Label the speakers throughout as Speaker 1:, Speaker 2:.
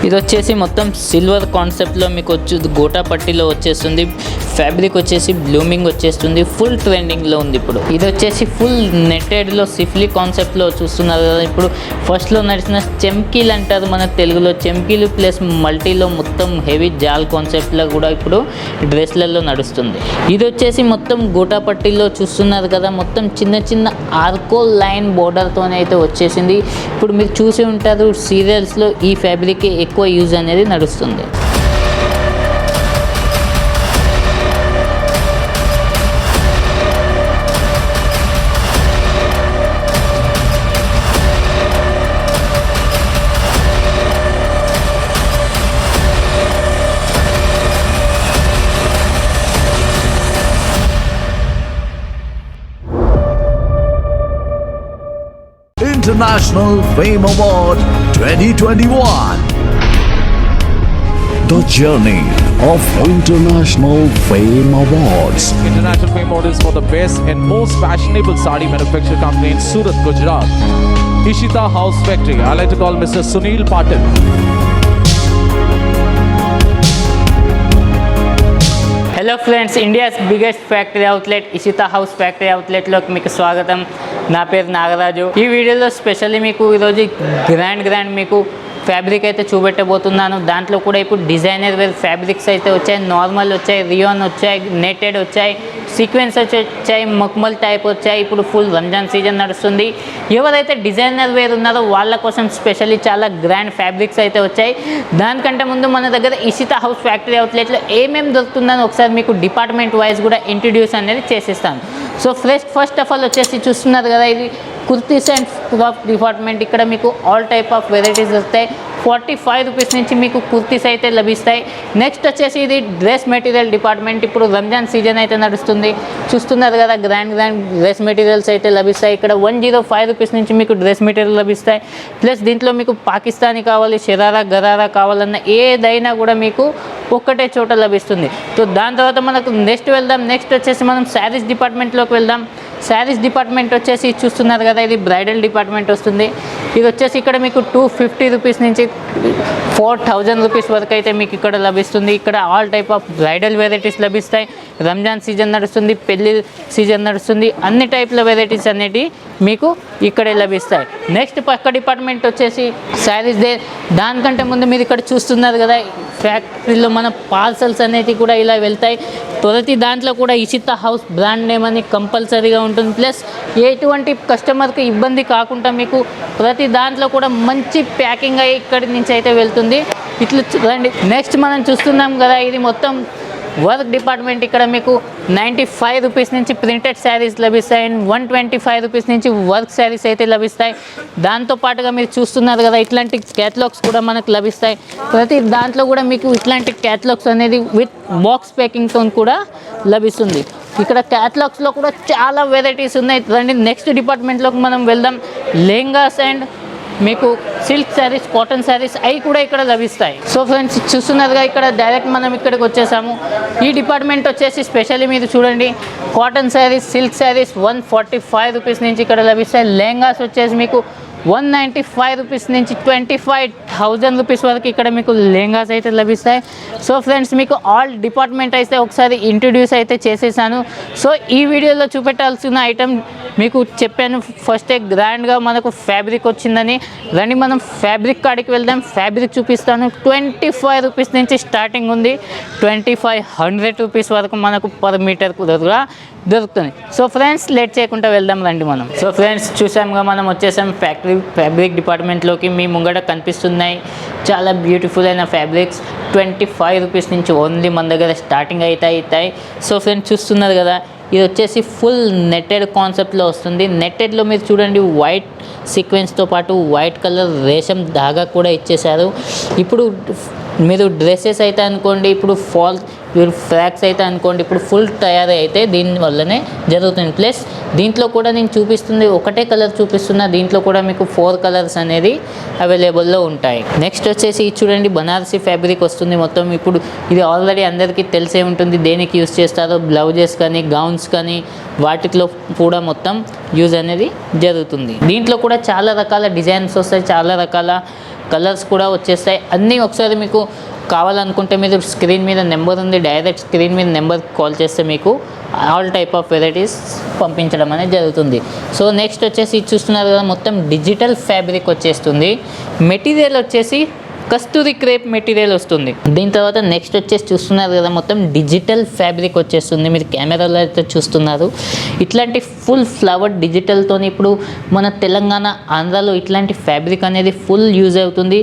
Speaker 1: ఇది వచ్చేసి మొత్తం సిల్వర్ కాన్సెప్ట్లో మీకు గోటా పట్టీలో వచ్చేస్తుంది. ఫ్యాబ్రిక్ వచ్చేసి బ్లూమింగ్ వచ్చేస్తుంది. ఫుల్ ట్రెండింగ్లో ఉంది ఇప్పుడు. ఇది వచ్చేసి ఫుల్ నెట్టెడ్లో సిఫ్లీ కాన్సెప్ట్లో చూస్తున్నారు కదా. ఇప్పుడు ఫస్ట్లో నడిచిన చెమ్కీలు అంటారు మన తెలుగులో, చెమ్కీలు ప్లస్ మల్టీలో మొత్తం హెవీ జాల్ కాన్సెప్ట్లో కూడా ఇప్పుడు డ్రెస్లలో నడుస్తుంది. ఇది వచ్చేసి మొత్తం గోటా పట్టీలో చూస్తున్నారు కదా. మొత్తం చిన్న చిన్న ఆర్కో లైన్ బోర్డర్తోనే అయితే వచ్చేసింది. ఇప్పుడు మీరు చూసి ఉంటారు సీరియల్స్లో ఈ ఫ్యాబ్రిక్ ఎక్కువ యూజ్ అనేది నడుస్తుంది.
Speaker 2: International Fame Award 2021. The journey of International Fame Awards.
Speaker 3: International Fame Award is for the best and most fashionable sari manufacturing company in Surat, Gujarat. Ishita House Factory. I like to call Mr. Sunil Patil.
Speaker 1: Hello friends, India's biggest factory outlet Ishita House factory అవుట్లెట్లోకి మీకు స్వాగతం. నా పేరు నాగరాజు. ఈ వీడియోలో specially మీకు ఈరోజు grand మీకు ఫ్యాబ్రిక్ అయితే చూపెట్టబోతున్నాను. దాంట్లో కూడా ఇప్పుడు డిజైనర్ వేర్ ఫ్యాబ్రిక్స్ అయితే వచ్చాయి, నార్మల్ వచ్చాయి, రియాన్ వచ్చాయి, నెటెడ్ వచ్చాయి, సీక్వెన్స్ వచ్చాయి, మక్మల్ టైప్ వచ్చాయి. ఇప్పుడు ఫుల్ రంజాన్ సీజన్ నడుస్తుంది. ఎవరైతే డిజైనర్ వేర్ ఉన్నారో వాళ్ళ కోసం స్పెషల్లీ చాలా గ్రాండ్ ఫ్యాబ్రిక్స్ అయితే వచ్చాయి. దానికంటే ముందు మన దగ్గర ఇషితా హౌస్ ఫ్యాక్టరీ అవుట్లెట్లో ఏమేమి దొరుకుతుందని ఒకసారి మీకు డిపార్ట్మెంట్ వైజ్ కూడా ఇంట్రడ్యూస్ అనేది చేసేస్తాను. సో ఫస్ట్ ఆఫ్ ఆల్ వచ్చేసి చూస్తున్నారు కదా, ఇది కుర్తీస్ అండ్ క్రాప్ డిపార్ట్మెంట్. ఇక్కడ మీకు ఆల్ టైప్ ఆఫ్ వెరైటీస్ వస్తాయి. 45 రూపీస్ నుంచి మీకు కుర్తీస్ అయితే లభిస్తాయి. నెక్స్ట్ వచ్చేసి ఇది డ్రెస్ మెటీరియల్ డిపార్ట్మెంట్. ఇప్పుడు రంజాన్ సీజన్ అయితే నడుస్తుంది. చూస్తున్నారు కదా, గ్రాండ్ డ్రెస్ మెటీరియల్స్ అయితే లభిస్తాయి. ఇక్కడ 105 రూపీస్ నుంచి మీకు డ్రెస్ మెటీరియల్ లభిస్తాయి. ప్లస్ దీంట్లో మీకు పాకిస్తానీ కావాలి, షరారా గరారా కావాలన్న ఏదైనా కూడా మీకు ఒక్కటే చోట లభిస్తుంది. సో దాని తర్వాత మనకు నెక్స్ట్ వెళ్దాం. నెక్స్ట్ వచ్చేసి మనం శారీస్ డిపార్ట్మెంట్లోకి వెళ్దాం. శారీస్ డిపార్ట్మెంట్ వచ్చేసి చూస్తున్నారు కదా, ఇది బ్రైడల్ డిపార్ట్మెంట్ వస్తుంది. ఇది వచ్చేసి ఇక్కడ మీకు 250 రూపీస్ నుంచి 4000 రూపీస్ వరకు అయితే మీకు ఇక్కడ లభిస్తుంది. ఇక్కడ all type of bridal varieties లభిస్తాయి. రంజాన్ సీజన్ నడుస్తుంది, పెళ్లి సీజన్ నడుస్తుంది, అన్ని టైప్ల వెరైటీస్ అనేవి మీకు ఇక్కడే లభిస్తాయి. నెక్స్ట్ పక్క డిపార్ట్మెంట్ వచ్చేసి శారీస్ డే. దానికంటే ముందు మీరు ఇక్కడ చూస్తున్నారు కదా, ఫ్యాక్టరీలో మన పార్సల్స్ అనేవి కూడా ఇలా వెళ్తాయి. ప్రతి దాంట్లో కూడా ఇషితా హౌస్ బ్రాండ్ నేమ్ అని కంపల్సరీగా ఉంటుంది. ప్లస్ ఎటువంటి కస్టమర్కి ఇబ్బంది కాకుండా మీకు ప్రతి దాంట్లో కూడా మంచి ప్యాకింగ్ అయ్యి ఇక్కడి నుంచి అయితే వెళ్తుంది. ఇట్లా చూడండి. నెక్స్ట్ మనం చూస్తున్నాం కదా, ఇది మొత్తం వర్క్ డిపార్ట్మెంట్. ఇక్కడ మీకు 95 రూపీస్ నుంచి ప్రింటెడ్ శారీస్ లభిస్తాయి అండ్ 125 రూపీస్ నుంచి వర్క్ శారీస్ అయితే లభిస్తాయి. దాంతోపాటుగా మీరు చూస్తున్నారు కదా, ఇట్లాంటి క్యాటలాగ్స్ కూడా మనకు లభిస్తాయి. ప్రతి దాంట్లో కూడా మీకు ఇట్లాంటి క్యాటలాగ్స్ అనేది విత్ బాక్స్ ప్యాకింగ్తో కూడా లభిస్తుంది. ఇక్కడ క్యాటలాగ్స్లో కూడా చాలా వెరైటీస్ ఉన్నాయి. రండి నెక్స్ట్ డిపార్ట్మెంట్లోకి మనం వెళ్దాం. లెహంగాస్ అండ్ మీకు సిల్క్ శారీస్, కాటన్ శారీస్ అవి కూడా ఇక్కడ లభిస్తాయి. సో ఫ్రెండ్స్ చూస్తున్నారుగా, ఇక్కడ డైరెక్ట్ మనం ఇక్కడికి వచ్చేసాము. ఈ డిపార్ట్మెంట్ వచ్చేసి స్పెషల్లీ మీరు చూడండి, cotton saris, silk saris 145 rupees నుంచి ఇక్కడ లభిస్తాయి. లెహంగాస్ వచ్చేసి మీకు 195 రూపీస్ నుంచి 25,000 రూపీస్ వరకు ఇక్కడ మీకు లెహంగాస్ అయితే లభిస్తాయి. సో ఫ్రెండ్స్, మీకు ఆల్ డిపార్ట్మెంట్ అయితే ఒకసారి ఇంట్రడ్యూస్ అయితే చేసేసాను. సో ఈ వీడియోలో చూపెట్టాల్సిన ఐటమ్ మీకు చెప్పాను. ఫస్టే గ్రాండ్గా మనకు ఫ్యాబ్రిక్ వచ్చిందని. రండి మనం ఫ్యాబ్రిక్ కాడికి వెళ్దాం, ఫ్యాబ్రిక్ చూపిస్తాను. 25 రూపీస్ నుంచి స్టార్టింగ్ ఉంది, 2500 రూపీస్ వరకు మనకు పర్ మీటర్ కూడా దొరుకుతుంది. సో ఫ్రెండ్స్, లేట్ చేయకుండా వెళ్దాం రండి మనం. సో ఫ్రెండ్స్, చూసాముగా మనం వచ్చేసాం ఫ్యాబ్రిక్ డిపార్ట్మెంట్లోకి. మీ ముంగట కనిపిస్తున్నాయి చాలా బ్యూటిఫుల్ అయిన ఫ్యాబ్రిక్స్. 25 రూపీస్ నుంచి ఓన్లీ మన దగ్గర స్టార్టింగ్ అయితే అవుతాయి. సో ఫ్రెండ్స్ చూస్తున్నారు కదా, ఇది వచ్చేసి ఫుల్ నెట్టెడ్ కాన్సెప్ట్లో వస్తుంది. నెట్టెడ్లో మీరు చూడండి, వైట్ సీక్వెన్స్తో పాటు వైట్ కలర్ రేషం ధాగా కూడా ఇచ్చేశారు. ఇప్పుడు మీరు డ్రెస్సెస్ అయితే అనుకోండి, ఇప్పుడు ఫ్రాక్స్ అయితే అనుకోండి, ఇప్పుడు ఫుల్ తయారీ అయితే దీనివల్లనే జరుగుతుంది. ప్లస్ దీంట్లో కూడా నేను చూపిస్తుంది ఒకటే కలర్ చూపిస్తున్నా, దీంట్లో కూడా మీకు 4 కలర్స్ అనేది అవైలబుల్లో ఉంటాయి. నెక్స్ట్ వచ్చేసి చూడండి, బనారసీ ఫ్యాబ్రిక్ వస్తుంది మొత్తం. ఇప్పుడు ఇది ఆల్రెడీ అందరికీ తెలిసే ఉంటుంది దేనికి యూస్ చేస్తారో. బ్లౌజెస్ కానీ, గౌన్స్ కానీ వాటిలో కూడా మొత్తం యూజ్ అనేది జరుగుతుంది. దీంట్లో కూడా చాలా రకాల డిజైన్స్ వస్తాయి, చాలా రకాల కలర్స్ కూడా వచ్చేస్తాయి. అన్నీ ఒకసారి మీకు కావాలనుకుంటే మీరు స్క్రీన్ మీద నెంబర్ ఉంది, డైరెక్ట్ స్క్రీన్ మీద నెంబర్ కాల్ చేస్తే మీకు ఆల్ టైప్ ఆఫ్ వెరైటీస్ పంపించడం అనేది జరుగుతుంది. సో నెక్స్ట్ వచ్చేసి చూస్తున్నారు కదా, మొత్తం డిజిటల్ ఫ్యాబ్రిక్ వచ్చేస్తుంది. మెటీరియల్ వచ్చేసి కస్తూరి క్రేప్ మెటీరియల్ వస్తుంది. దీని తర్వాత నెక్స్ట్ వచ్చేసి చూస్తున్నారు కదా, మొత్తం డిజిటల్ ఫ్యాబ్రిక్ వచ్చేస్తుంది. మీరు కెమెరాలో అయితే చూస్తున్నారు. ఇట్లాంటి ఫుల్ ఫ్లవర్ డిజిటల్తో ఇప్పుడు మన తెలంగాణ, ఆంధ్రాలో ఇట్లాంటి ఫ్యాబ్రిక్ అనేది ఫుల్ యూజ్ అవుతుంది.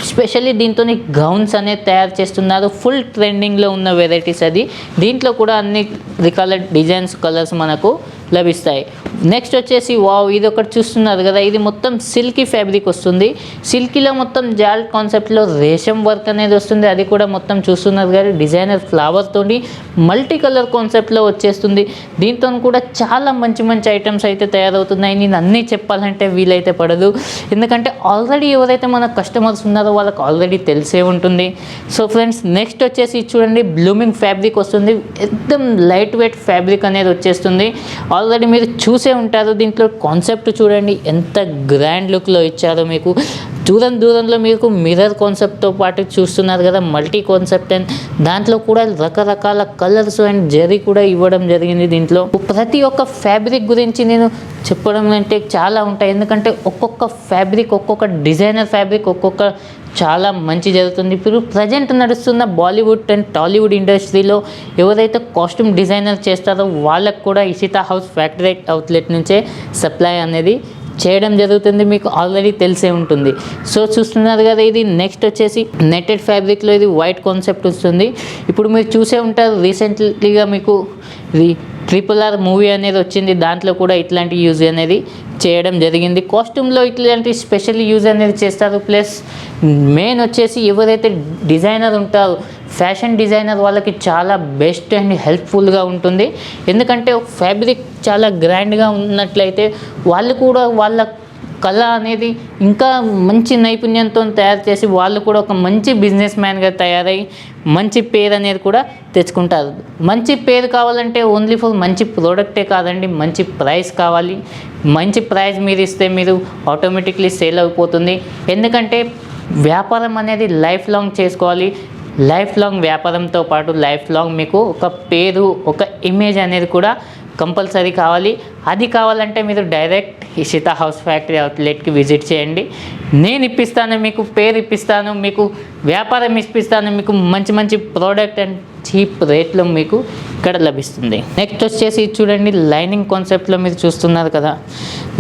Speaker 1: స్పెషల్లీ దీంతో గౌన్స్ అనేది తయారు చేస్తున్నారు. ఫుల్ ట్రెండింగ్లో ఉన్న వెరైటీస్ అది. దీంట్లో కూడా అన్ని రకాల డిజైన్స్, కలర్స్ మనకు లభిస్తాయి. నెక్స్ట్ వచ్చేసి వావ్, ఇది ఒకటి చూస్తున్నారు కదా, ఇది మొత్తం సిల్కీ ఫ్యాబ్రిక్ వస్తుంది. సిల్కీలో మొత్తం జాల్ కాన్సెప్ట్లో రేషం వర్క్ అనేది వస్తుంది. అది కూడా మొత్తం చూస్తున్నారు కదా, డిజైనర్ ఫ్లవర్ తోని మల్టీ కలర్ కాన్సెప్ట్లో వచ్చేస్తుంది. దీంతో కూడా చాలా మంచి మంచి ఐటమ్స్ అయితే తయారవుతున్నాయి. నేను అన్నీ చెప్పాలంటే వీలైతే పడదు, ఎందుకంటే ఆల్రెడీ ఎవరైతే మన కస్టమర్స్ ఉన్నారో వాళ్ళకి ఆల్రెడీ తెలిసే ఉంటుంది. సో ఫ్రెండ్స్, నెక్స్ట్ వచ్చేసి చూడండి, బ్లూమింగ్ ఫ్యాబ్రిక్ వస్తుంది. ఎక్దమ్ లైట్ వెయిట్ ఫ్యాబ్రిక్ అనేది వచ్చేస్తుంది. ఆల్రెడీ మీరు చూసే ఉంటారు. దీంట్లో కాన్సెప్ట్ చూడండి ఎంత గ్రాండ్ లుక్లో ఇచ్చారో. మీకు దూరంలో మీకు మిర్రర్ కాన్సెప్ట్తో పాటు చూస్తున్నారు కదా, మల్టీ కాన్సెప్ట్, అండ్ దాంట్లో కూడా రకరకాల కలర్స్ అండ్ జరీ కూడా ఇవ్వడం జరిగింది. దీంట్లో ప్రతి ఒక్క ఫ్యాబ్రిక్ గురించి నేను చెప్పడం అంటే చాలా ఉంటాయి, ఎందుకంటే ఒక్కొక్క ఫ్యాబ్రిక్, ఒక్కొక్క డిజైనర్ ఫ్యాబ్రిక్, ఒక్కొక్క చాలా మంచి జరుగుతుంది. ఇప్పుడు ప్రజెంట్ నడుస్తున్న బాలీవుడ్ అండ్ టాలీవుడ్ ఇండస్ట్రీలో ఎవరైతే కాస్ట్యూమ్ డిజైనర్ చేస్తారో వాళ్ళకు కూడా ఇషితా హౌస్ ఫ్యాక్టరీ అవుట్లెట్ నుంచే సప్లై అనేది చేయడం జరుగుతుంది. మీకు ఆల్రెడీ తెలిసే ఉంటుంది. సో చూస్తున్నారు కదా, ఇది నెక్స్ట్ వచ్చేసి నెట్టెడ్ ఫ్యాబ్రిక్లో ఇది వైట్ కాన్సెప్ట్ వస్తుంది. ఇప్పుడు మీరు చూసే ఉంటారు, రీసెంట్లీగా మీకు ఇది RRR మూవీ అనేది వచ్చింది. దాంట్లో కూడా ఇట్లాంటి యూజ్ అనేది చేయడం జరిగింది. కాస్ట్యూమ్లో ఇట్లాంటి స్పెషల్ యూజ్ అనేది చేస్తారు. ప్లస్ మెయిన్ వచ్చేసి ఎవరైతే డిజైనర్ ఉంటారో, ఫ్యాషన్ డిజైనర్, వాళ్ళకి చాలా బెస్ట్ అండ్ హెల్ప్ఫుల్గా ఉంటుంది. ఎందుకంటే ఫ్యాబ్రిక్ చాలా గ్రాండ్గా ఉన్నట్లయితే వాళ్ళు కూడా వాళ్ళ కళ అనేది ఇంకా మంచి నైపుణ్యంతో తయారు చేసి వాళ్ళు కూడా ఒక మంచి బిజినెస్ మ్యాన్గా తయారై మంచి పేరు అనేది కూడా తెచ్చుకుంటారు. మంచి పేరు కావాలంటే ఓన్లీ ఫర్ మంచి ప్రోడక్టే కాదండి, మంచి ప్రైస్ కావాలి. మంచి ప్రైస్ మీరు ఇస్తే మీరు ఆటోమేటిక్లీ సేల్ అయిపోతుంది. ఎందుకంటే వ్యాపారం అనేది లైఫ్ లాంగ్ చేసుకోవాలి. లైఫ్ లాంగ్ వ్యాపారంతో పాటు లైఫ్ లాంగ్ మీకు ఒక పేరు, ఒక ఇమేజ్ అనేది కూడా కంపల్సరీ కావాలి. అది కావాలంటే మీరు డైరెక్ట్ ఇషితా హౌస్ ఫ్యాక్టరీ అవుట్లెట్కి విజిట్ చేయండి. నేను ఇప్పిస్తాను, మీకు పేరు ఇప్పిస్తాను, మీకు వ్యాపారం ఇప్పిస్తాను, మీకు మంచి మంచి ప్రోడక్ట్ అండ్ చీప్ రేట్లో మీకు ఇక్కడ లభిస్తుంది. నెక్స్ట్ వచ్చేసి చూడండి, లైనింగ్ కాన్సెప్ట్లో మీరు చూస్తున్నారు కదా,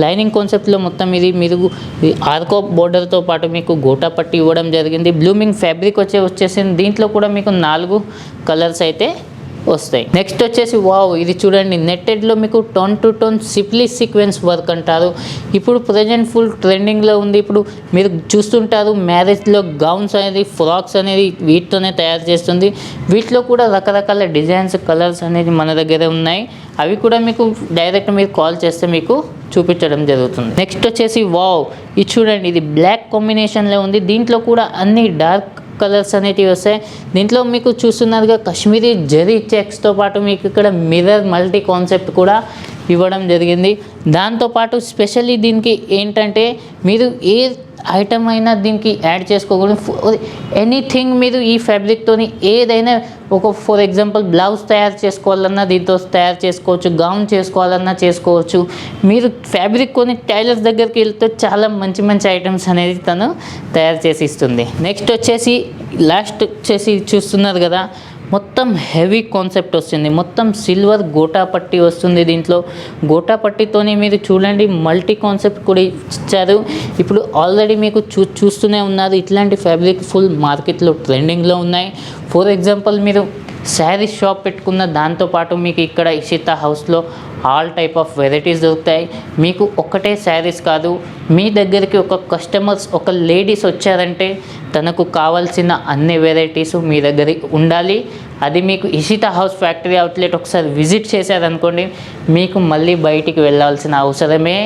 Speaker 1: లైనింగ్ కాన్సెప్ట్లో మొత్తం ఇది మీరు ఆర్కో బోర్డర్తో పాటు మీకు గోటా పట్టి ఇవ్వడం జరిగింది. బ్లూమింగ్ ఫ్యాబ్రిక్ వచ్చేసింది. దీంట్లో కూడా మీకు 4 కలర్స్ అయితే వస్తాయి. నెక్స్ట్ వచ్చేసి వావ్, ఇది చూడండి, నెట్టెడ్లో మీకు టోన్ టు టోన్ సిప్లీ సీక్వెన్స్ వర్క్ అంటారు. ఇప్పుడు ప్రజెంట్ ఫుల్ ట్రెండింగ్లో ఉంది. ఇప్పుడు మీరు చూస్తుంటారు, మ్యారేజ్లో గౌన్స్ అనేది, ఫ్రాక్స్ అనేది వీటితోనే తయారు చేస్తుంది. వీటిలో కూడా రకరకాల డిజైన్స్, కలర్స్ అనేది మన దగ్గర ఉన్నాయి. అవి కూడా మీకు డైరెక్ట్ మీరు కాల్ చేస్తే మీకు చూపించడం జరుగుతుంది. నెక్స్ట్ వచ్చేసి వావ్, ఇది చూడండి, ఇది బ్లాక్ కాంబినేషన్లో ఉంది. దీంట్లో కూడా అన్ని డార్క్ కలర్స్ అనేటివి వస్తాయి. దీంట్లో మీకు చూస్తున్నారుగా, కాశ్మీరీ జరీ చెక్స్తో పాటు మీకు ఇక్కడ మిర్రర్ మల్టీ కాన్సెప్ట్ కూడా ఇవ్వడం జరిగింది. దాంతోపాటు స్పెషల్లీ దీనికి ఏంటంటే మీరు ఏ ఐటమ్ అయినా దీనికి యాడ్ చేసుకోకూడదు. ఎనీథింగ్ మీరు ఈ ఫ్యాబ్రిక్తోని ఏదైనా, ఒక ఫర్ ఎగ్జాంపుల్ బ్లౌజ్ తయారు చేసుకోవాలన్నా దీంతో తయారు చేసుకోవచ్చు, గౌన్ చేసుకోవాలన్నా చేసుకోవచ్చు. మీరు ఫ్యాబ్రిక్ కొని టైలర్స్ దగ్గరికి వెళ్తే చాలా మంచి మంచి ఐటమ్స్ అనేది తను తయారు చేసి ఇస్తుంది. నెక్స్ట్ వచ్చేసి లాస్ట్ వచ్చేసి చూస్తున్నారు కదా, మొత్తం హెవీ కాన్సెప్ట్ వస్తుంది. మొత్తం సిల్వర్ గోటా పట్టి వస్తుంది. దీంట్లో గోటా పట్టితోనే మీరు చూడండి మల్టీ కాన్సెప్ట్ కూడా ఇచ్చారు. ఇప్పుడు ఆల్రెడీ మీకు చూస్తూనే ఉన్నారు, ఇట్లాంటి ఫ్యాబ్రిక్ ఫుల్ మార్కెట్లో ట్రెండింగ్లో ఉన్నాయి. ఫర్ ఎగ్జాంపుల్ మీరు శారీ షాప్ పెట్టుకున్న దాంతోపాటు మీకు ఇక్కడ ఇషితా హౌస్లో ఆల్ టైప్ ఆఫ్ వెరైటీస్ దొరుకుతాయి. మీకు ఒక్కటే శారీస్ కాదు, మీ దగ్గరికి ఒక కస్టమర్స్, ఒక లేడీస్ వచ్చారంటే తనకు కావాల్సిన అన్ని వెరైటీస్ మీ దగ్గర ఉండాలి. అది మీకు ఇషితా హౌస్ ఫ్యాక్టరీ అవుట్లెట్ ఒకసారి విజిట్ చేశారనుకోండి, మీకు మళ్ళీ బయటికి వెళ్ళాల్సిన అవసరమే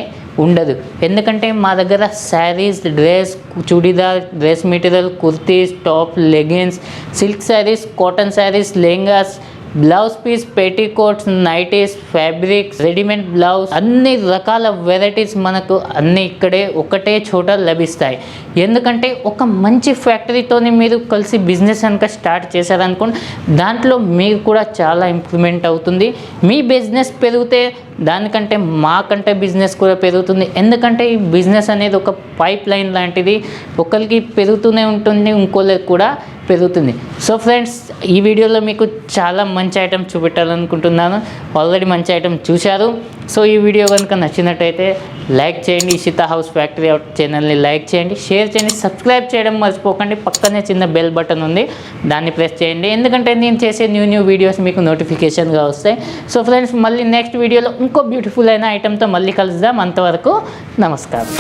Speaker 1: ఉండదు. ఎందుకంటే మా దగ్గర saris, dress, churidar, dress material, kurtis, top, leggings, silk saris, cotton saris, lehengas, blouse piece, petticoats, nighties, fabrics, readymade blouse, అన్ని రకాల వెరైటీస్ మనకు అన్నీ ఇక్కడే ఒకటే చోట లభిస్తాయి. ఎందుకంటే ఒక మంచి ఫ్యాక్టరీతోని మీరు కలిసి బిజినెస్ కనుక స్టార్ట్ చేశారనుకోండి, దాంట్లో మీకు కూడా చాలా ఇంప్రూవ్మెంట్ అవుతుంది. మీ బిజినెస్ పెరిగితే దానికంటే మాకంటే బిజినెస్ కూడా పెరుగుతుంది. ఎందుకంటే ఈ బిజినెస్ అనేది ఒక పైప్ లైన్ లాంటిది, ఒకరికి పెరుగుతూనే ఉంటుంది, ఇంకోళ్ళకి కూడా పెరుగుతుంది. సో ఫ్రెండ్స్, ఈ వీడియోలో మీకు చాలా మంచి ఐటమ్ చూపెట్టాలనుకుంటున్నాను. ఆల్రెడీ మంచి ఐటమ్ చూశారు. సో ఈ వీడియో కనుక నచ్చినట్టయితే లైక్ చేయండి, ఇషితా హౌస్ ఫ్యాక్టరీ ఛానల్ని లైక్ చేయండి, షేర్ చేయండి, సబ్స్క్రైబ్ చేయడం మర్చిపోకండి. పక్కనే చిన్న బెల్ బటన్ ఉంది, దాన్ని ప్రెస్ చేయండి. ఎందుకంటే నేను చేసే న్యూ వీడియోస్ మీకు నోటిఫికేషన్గా వస్తాయి. సో ఫ్రెండ్స్, మళ్ళీ నెక్స్ట్ వీడియోలో ఇంకో బ్యూటిఫుల్ అయిన ఐటమ్తో మళ్ళీ కలుద్దాం. అంతవరకు నమస్కారం.